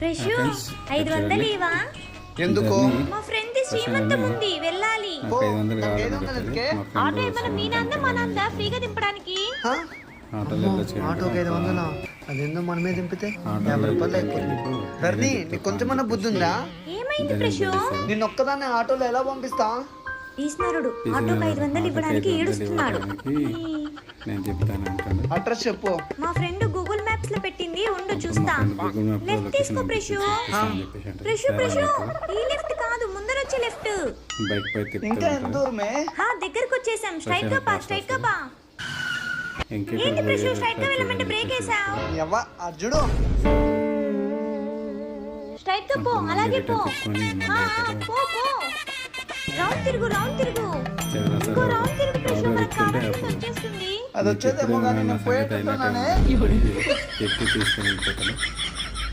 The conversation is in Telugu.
ప్రశు 500 ఇవా? ఎందుకు? మా ఫ్రెండ్ శ్రీమంతం ఉంది, వెళ్ళాలి. ఆటో ఏమన్నా మీ నాన్న మా నాన్న ఫ్రీగా దింపడానికి? ఆటోకి 500? అదేందో మనమే దింపితే 50 రూపాయలు అయిపోతుంది. ధరణి, నీకు కొంచెమన్నా బుద్ధి ఉందా? ఏమైంది ప్రశు? నిన్న ఒక్కదాన్ని ఆటోలో ఎలా పంపిస్తా? ఈశ్వరుడు ఆటోకి 500 ఇవ్వడానికి ఏడుస్తున్నాడు. నేను చెప్తాను. అడ్రస్ చెప్పు. మా ఫ్రెండ్ గూగుల్ మ్యాప్స్ లో పెట్టింది, ఉండు చూస్తా. లెఫ్ట్ తీసుకో ప్రశు. ప్రశు ఈ లెఫ్ట్ కాదు, ముందర వచ్చే లెఫ్ట్. ఇంకా ఎంత దూరమే? దగ్గరకు వచ్చేసాం. స్ట్రైట్ గా బా. ఏంటి ప్రశు, స్ట్రైట్ గా వెళ్ళమంటే బ్రేక్ వేసావు? ఎవ్వ అర్జుడు, స్ట్రైట్ గా పో, అలాగే పో. రౌండ్ తిరుగు. ఇంకో రౌండ్ తిరుగు ప్రశు, మనకు కావాల్సింది వచ్చేస్తుంది. అది వచ్చేదేమో కానీ నేను పోయేటట్టున్నానే. తీసుకొని